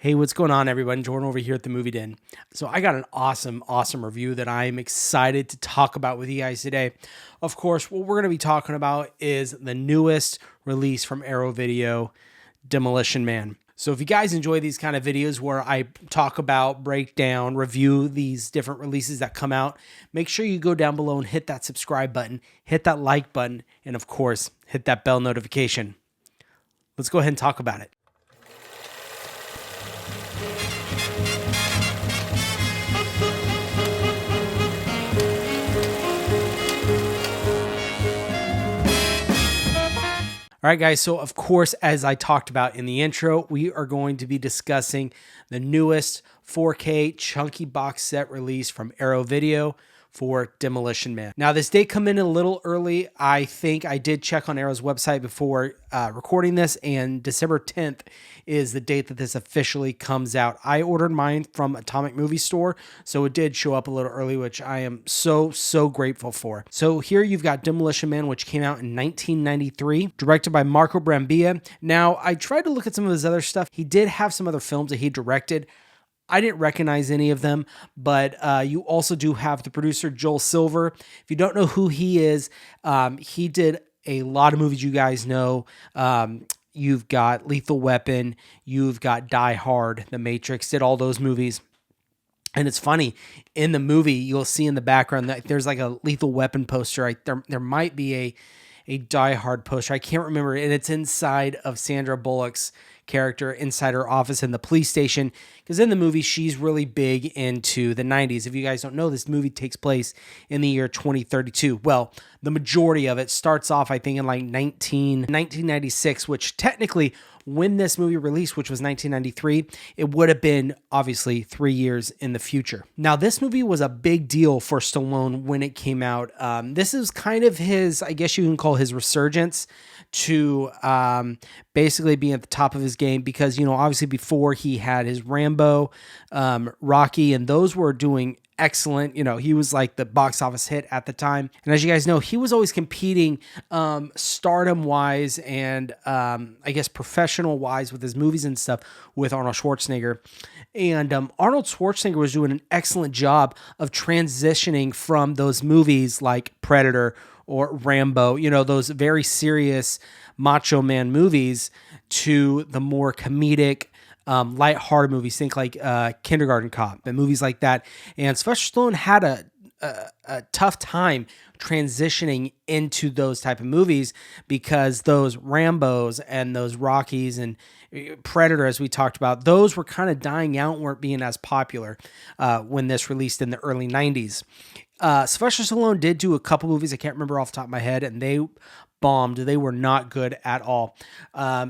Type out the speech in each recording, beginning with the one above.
Hey, what's going on, everyone? Jordan over here at the Movie Den. So I got an awesome review that I am excited to talk about with you guys today. Of course, what we're going to be talking about is the newest release from Arrow Video, Demolition Man. So if you guys enjoy these kind of videos where I talk about, break down, review these different releases that come out, make sure you go down below and hit that subscribe button, hit that like button, and of course, hit that bell notification. Let's go ahead and talk about it. All right, guys, so of course, as I talked about in the intro, we are going to be discussing the newest 4K chunky box set release from Arrow Video for Demolition Man. Now, this did come in a little early. I think I did check on Arrow's website before recording this, and December 10th is the date that this officially comes out. I ordered mine from Atomic Movie Store, so it did show up a little early, which I am so grateful for. So here you've got Demolition Man, which came out in 1993, directed by Marco Brambilla. Now, I tried to look at some of his other stuff. He did have some other films that he directed. I didn't recognize any of them, but you also do have the producer, Joel Silver. If you don't know who he is, he did a lot of movies you guys know. You've got Lethal Weapon, you've got Die Hard, The Matrix, did all those movies. And it's funny, in the movie, you'll see in the background that there's like a Lethal Weapon poster. There might be a Die Hard poster. I can't remember, and it's inside of Sandra Bullock's character inside her office in the police station, because in the movie she's really big into the 90s. If you guys don't know, this movie takes place in the year 2032. Well, the majority of it starts off, I think, in like 1996, which technically, when this movie released, which was 1993, it would have been obviously 3 years in the future. Now, this movie was a big deal for Stallone when it came out. This is kind of his, I guess you can call his resurgence to basically being at the top of his game, because, you know, obviously before he had his Rambo, Rocky, and those were doing excellent. You know, he was like the box office hit at the time. And as you guys know, he was always competing stardom wise and I guess professional wise with his movies and stuff with Arnold Schwarzenegger. And Arnold Schwarzenegger was doing an excellent job of transitioning from those movies like Predator or Rambo, you know, those very serious Macho Man movies, to the more comedic, lighthearted movies. Think like Kindergarten Cop and movies like that. And Sylvester Stallone had a tough time transitioning into those type of movies, because those Rambos and those Rockies and Predator, as we talked about, those were kind of dying out, weren't being as popular when this released in the early 90s. Sylvester Stallone did do a couple movies, I can't remember off the top of my head, and they bombed. They were not good at all.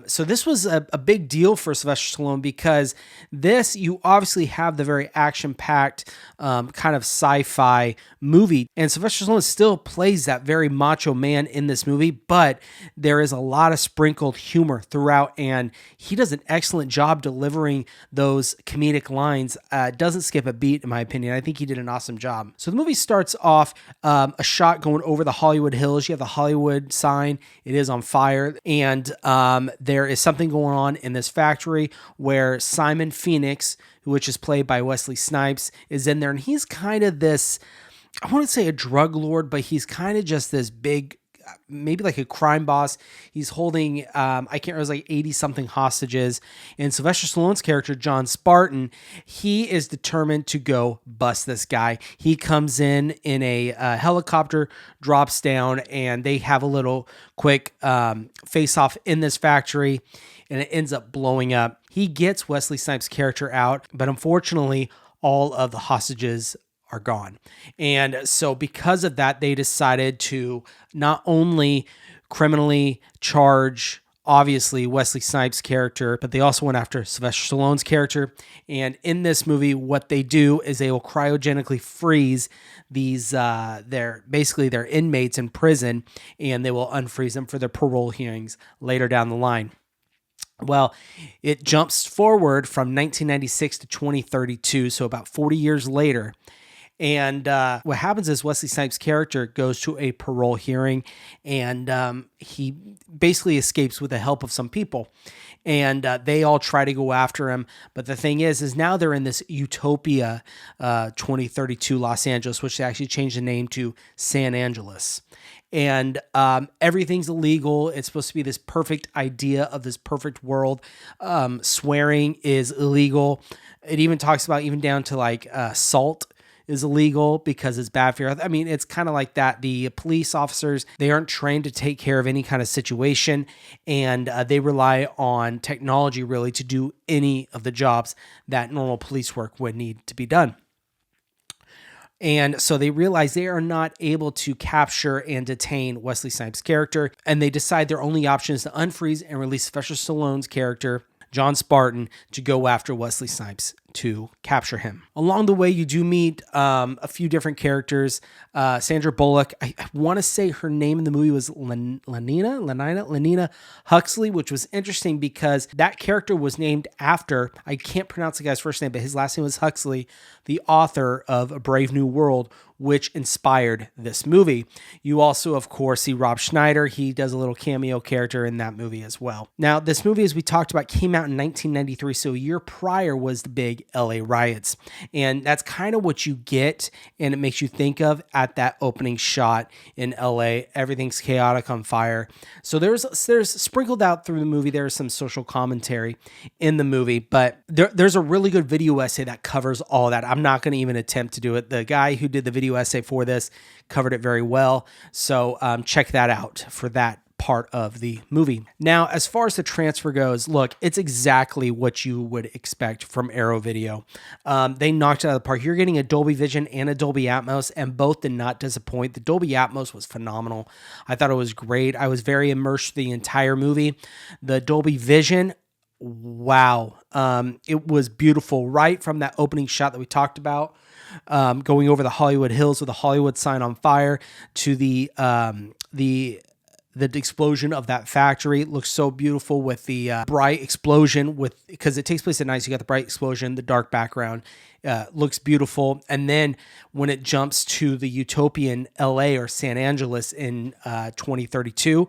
So this was a big deal for Sylvester Stallone, because this, you obviously have the very action-packed kind of sci-fi movie, and Sylvester Stallone still plays that very macho man in this movie, but there is a lot of sprinkled humor throughout, and he does an excellent job delivering those comedic lines. Doesn't skip a beat, in my opinion. I think he did an awesome job. So the movie starts off a shot going over the Hollywood Hills. You have the Hollywood sign. It is on fire, and there is something going on in this factory where Simon Phoenix, which is played by Wesley Snipes, is in there, and he's kind of this, I wouldn't say a drug lord, but he's kind of just this big, maybe like a crime boss. He's holding, I can't remember, it was like 80 something hostages. And Sylvester Stallone's character, John Spartan, he is determined to go bust this guy. He comes in a helicopter, drops down, and they have a little quick face off in this factory, and it ends up blowing up. He gets Wesley Snipes' character out, but unfortunately, all of the hostages are gone. And so because of that, they decided to not only criminally charge, obviously, Wesley Snipes' character, but they also went after Sylvester Stallone's character. And in this movie, what they do is they will cryogenically freeze these, their inmates in prison, and they will unfreeze them for their parole hearings later down the line. Well, it jumps forward from 1996 to 2032, so about 40 years later. And what happens is Wesley Snipes' character goes to a parole hearing, and he basically escapes with the help of some people. and they all try to go after him. But the thing is now they're in this utopia, 2032 Los Angeles, which they actually changed the name to San Angeles. And everything's illegal. It's supposed to be this perfect idea of this perfect world. Swearing is illegal. It even talks about even down to like salt is illegal because it's bad for your health. I mean, it's kind of like that. The police officers, they aren't trained to take care of any kind of situation, and they rely on technology really to do any of the jobs that normal police work would need to be done. And so they realize they are not able to capture and detain Wesley Snipes' character, and they decide their only option is to unfreeze and release Sylvester Stallone's character, John Spartan, to go after Wesley Snipes to capture him. Along the way, you do meet a few different characters. Sandra Bullock, I want to say her name in the movie was Lenina Huxley, which was interesting because that character was named after, I can't pronounce the guy's first name, but his last name was Huxley, the author of A Brave New World, which inspired this movie. You also, of course, see Rob Schneider. He does a little cameo character in that movie as well. Now, this movie, as we talked about, came out in 1993, so a year prior was the big LA riots. And that's kind of what you get, and it makes you think of at that opening shot in LA. Everything's chaotic, on fire. So there's sprinkled out through the movie, there's some social commentary in the movie, but there's a really good video essay that covers all that. I'm not going to even attempt to do it. The guy who did the video essay for this covered it very well. So check that out for that part of the movie. Now, as far as the transfer goes, look, it's exactly what you would expect from Arrow Video. They knocked it out of the park. You're getting a Dolby Vision and a Dolby Atmos, and both did not disappoint. The Dolby Atmos was phenomenal. I thought it was great. I was very immersed the entire movie. The Dolby Vision, wow. It was beautiful right from that opening shot that we talked about. Going over the Hollywood Hills with the Hollywood sign on fire to the explosion of that factory. It looks so beautiful with the bright explosion because it takes place at night. So you got the bright explosion, the dark background, looks beautiful. And then when it jumps to the utopian LA or San Angeles in 2032,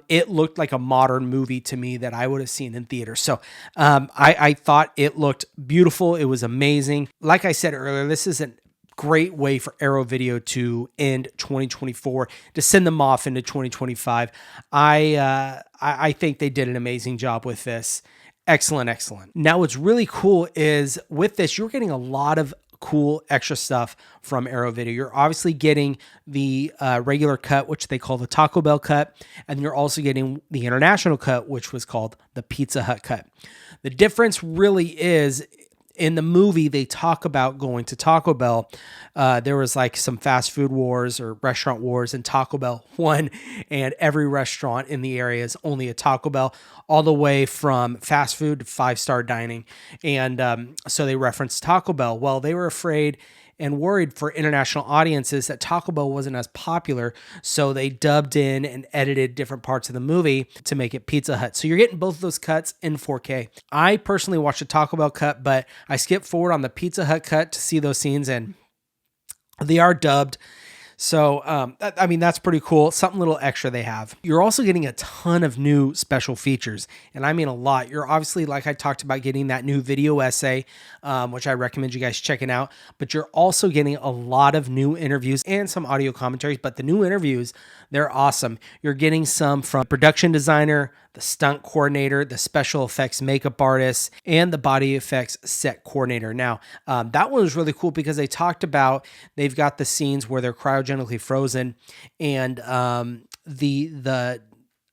it looked like a modern movie to me that I would have seen in theaters. So I thought it looked beautiful. It was amazing. Like I said earlier, this is a great way for Arrow Video to end 2024, to send them off into 2025. I think they did an amazing job with this. Excellent, excellent. Now, what's really cool is with this, you're getting a lot of cool extra stuff from Arrow Video. You're obviously getting the regular cut, which they call the Taco Bell cut, and you're also getting the international cut, which was called the Pizza Hut cut. The difference really is in the movie, they talk about going to Taco Bell. There was like some fast food wars or restaurant wars, and Taco Bell won, and every restaurant in the area is only a Taco Bell, all the way from fast food to five-star dining. And so they referenced Taco Bell. Well, they were afraid and worried for international audiences that Taco Bell wasn't as popular, so they dubbed in and edited different parts of the movie to make it Pizza Hut. So you're getting both of those cuts in 4K. I personally watched the Taco Bell cut, but I skipped forward on the Pizza Hut cut to see those scenes, and they are dubbed. So, I mean, that's pretty cool. Something little extra they have. You're also getting a ton of new special features, and I mean a lot. You're obviously, like I talked about, getting that new video essay, which I recommend you guys checking out, but you're also getting a lot of new interviews and some audio commentaries, but the new interviews, they're awesome. You're getting some from production designer, the stunt coordinator, the special effects makeup artist, and the body effects set coordinator. Now, that one was really cool because they talked about, they've got the scenes where they're cryogenically frozen, and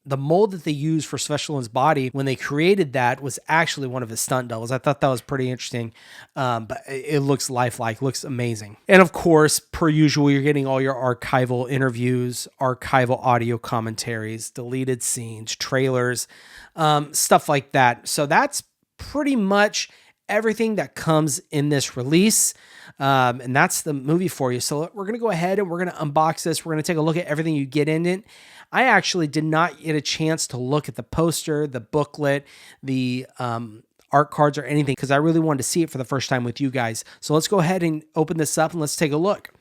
the mold that they used for Sylvester Stallone's body when they created that was actually one of his stunt doubles. I thought that was pretty interesting, but it looks lifelike, looks amazing. And of course, per usual, you're getting all your archival interviews, archival audio commentaries, deleted scenes, trailers, stuff like that. So that's pretty much everything that comes in this release. And that's the movie for you. So we're going to go ahead and we're going to unbox this. We're going to take a look at everything you get in it. I actually did not get a chance to look at the poster, the booklet, the art cards or anything, because I really wanted to see it for the first time with you guys. So let's go ahead and open this up and let's take a look.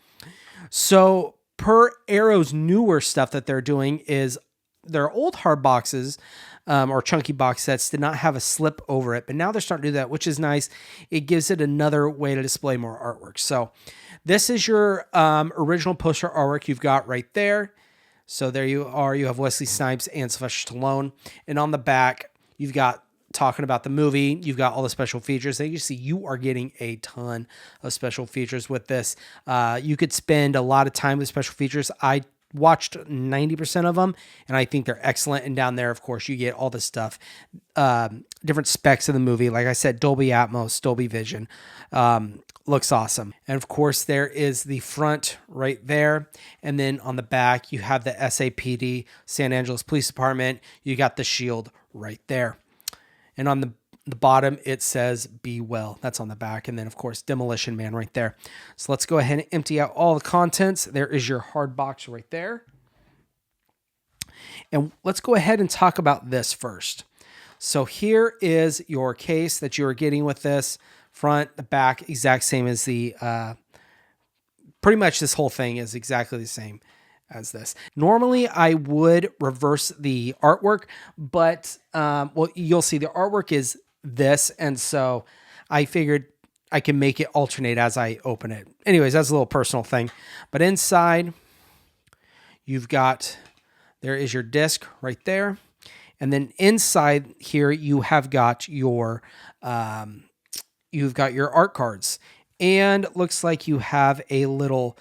So per Arrow's newer stuff that they're doing is their old hard boxes. or chunky box sets did not have a slip over it, but now they're starting to do that, which is nice. It gives it another way to display more artwork. So this is your original poster artwork you've got right there. So there you are. You have Wesley Snipes and Sylvester Stallone. And on the back, you've got talking about the movie. You've got all the special features. And you see you are getting a ton of special features with this. You could spend a lot of time with special features. I watched 90% of them, and I think they're excellent. And down there, of course, you get all the stuff, different specs of the movie. Like I said, Dolby Atmos, Dolby Vision. Looks awesome. And of course, there is the front right there. And then on the back, you have the SAPD, San Angeles Police Department. You got the shield right there. And on the bottom, it says, "Be well." That's on the back. And then, of course, Demolition Man right there. So let's go ahead and empty out all the contents. There is your hard box right there. And let's go ahead and talk about this first. So here is your case that you are getting with this. Front, the back, exact same as the, pretty much this whole thing is exactly the same as this. Normally I would reverse the artwork, but, well, you'll see the artwork is this. And so I figured I can make it alternate as I open it. Anyways, that's a little personal thing, but inside you've got, there is your disc right there. And then inside here, you have got your, you've got your art cards, and looks like you have a little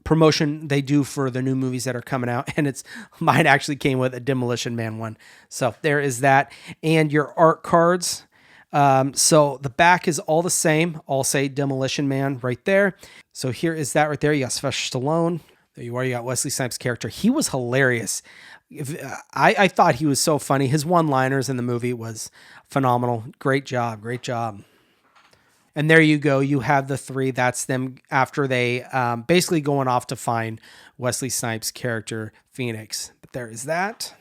promotion they do for the new movies that are coming out. And it's, mine actually came with a Demolition Man one. So there is that, and your art cards. So the back is all the same. All say Demolition Man right there. So here is that right there. You got Sylvester Stallone. There you are. You got Wesley Snipes' character. He was hilarious. I thought he was so funny. His one-liners in the movie was phenomenal. Great job. Great job. And there you go. You have the three. That's them after they basically going off to find Wesley Snipes' character, Phoenix. But there is that.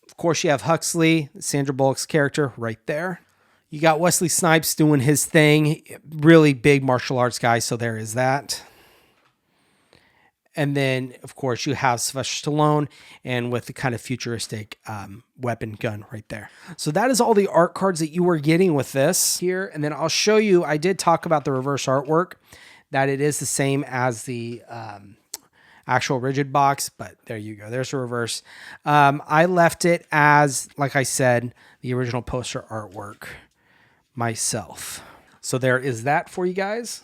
Of course, you have Huxley, Sandra Bullock's character, right there. You got Wesley Snipes doing his thing. Really big martial arts guy, so there is that. And then, of course, you have Sylvester Stallone, and with the kind of futuristic weapon gun right there. So that is all the art cards that you were getting with this here. And then I'll show you, I did talk about the reverse artwork, that it is the same as the actual rigid box, but there you go. There's the reverse. I left it as, like I said, the original poster artwork myself. So there is that for you guys.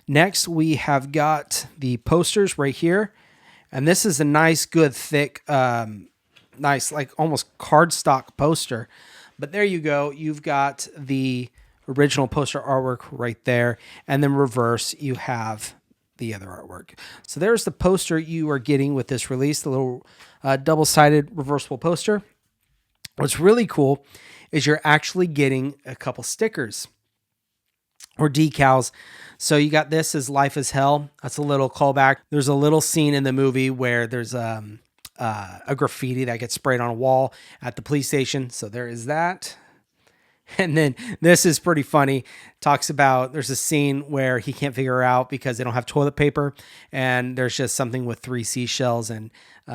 Next, we have got the posters right here. And this is a nice, good, thick, nice, like almost cardstock poster. But there you go. You've got the original poster artwork right there. And then reverse, you have the other artwork. So there's the poster you are getting with this release, the little double-sided reversible poster. What's really cool is you're actually getting a couple stickers or decals. So you got this as Life is Hell. That's a little callback. There's a little scene in the movie where there's a graffiti that gets sprayed on a wall at the police station. So there is that. And then this is pretty funny. Talks about, there's a scene where he can't figure out because they don't have toilet paper. And there's just something with 3 seashells, and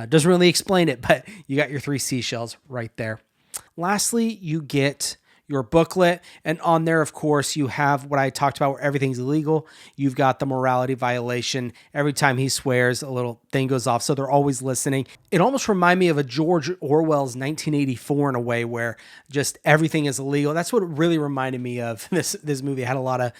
doesn't really explain it, but you got your 3 seashells right there. Lastly, you get your booklet, and on there, of course, you have what I talked about where everything's illegal. You've got the morality violation. Every time he swears, a little thing goes off, so they're always listening. It almost reminds me of a George Orwell's 1984 in a way where just everything is illegal. That's what it really reminded me of. This movie had a lot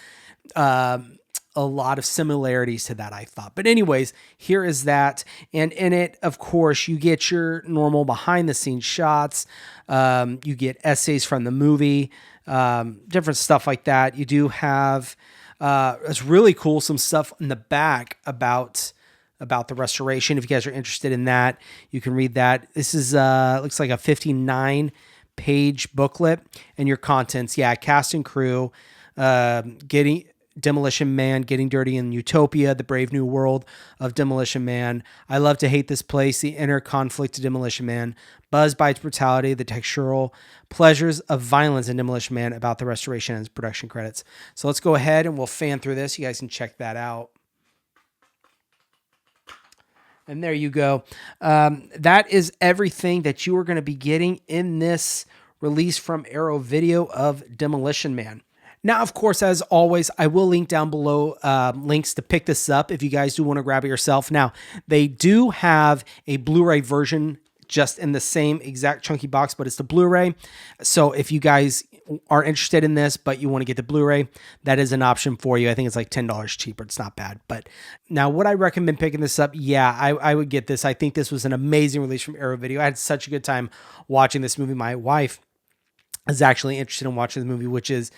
of similarities to that, I thought. But anyways, here is that. And in it, of course, you get your normal behind the scenes shots. You get essays from the movie, different stuff like that. You do have, it's really cool, some stuff in the back about the restoration. If you guys are interested in that, you can read that. This is, looks like a 59-page booklet, and your contents. Yeah. Cast and crew, Demolition Man, Getting Dirty in Utopia, The Brave New World of Demolition Man, I Love to Hate This Place, The Inner Conflict of Demolition Man, Buzzed by Its Brutality, The Textural Pleasures of Violence in Demolition Man, about the restoration and its production credits. So let's go ahead and we'll fan through this. You guys can check that out. And there you go. That is everything that you are going to be getting in this release from Arrow Video of Demolition Man. Now, of course, as always, I will link down below links to pick this up if you guys do want to grab it yourself. Now, they do have a Blu-ray version just in the same exact chunky box, but it's the Blu-ray. So if you guys are interested in this, but you want to get the Blu-ray, that is an option for you. I think it's like $10 cheaper. It's not bad. But now, would I recommend picking this up? Yeah, I would get this. I think this was an amazing release from Arrow Video. I had such a good time watching this movie. My wife is actually interested in watching the movie, which is,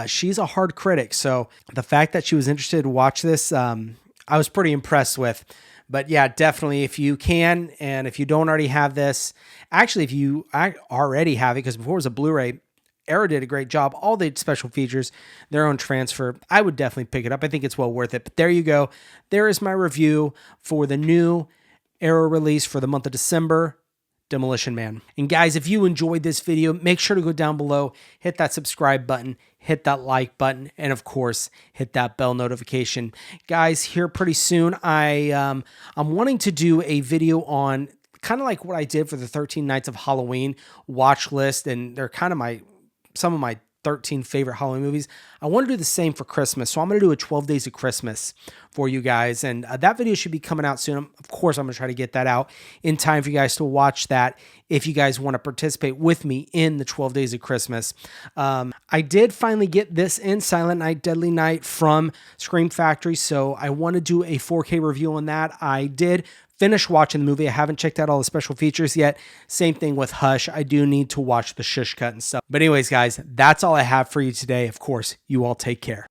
she's a hard critic. So the fact that she was interested to watch this, I was pretty impressed with. But yeah, definitely if you can, and if you don't already have this, actually if you already have it, because before it was a Blu-ray, Arrow did a great job. All the special features, their own transfer, I would definitely pick it up. I think it's well worth it. But there you go. There is my review for the new Arrow release for the month of December, Demolition Man. And guys, if you enjoyed this video, make sure to go down below, hit that subscribe button, hit that like button, and of course, hit that bell notification. Guys, here pretty soon, I'm wanting to do a video on kind of like what I did for the 13 Nights of Halloween watch list, and they're kind of some of my 13 favorite Halloween movies. I want to do the same for Christmas. So I'm going to do a 12 Days of Christmas for you guys. And that video should be coming out soon. Of course, I'm going to try to get that out in time for you guys to watch that if you guys want to participate with me in the 12 Days of Christmas. I did finally get this in Silent Night, Deadly Night from Scream Factory. So I want to do a 4K review on that. I did finish watching the movie. I haven't checked out all the special features yet. Same thing with Hush. I do need to watch the shush cut and stuff. But anyways, guys, that's all I have for you today. Of course, you all take care.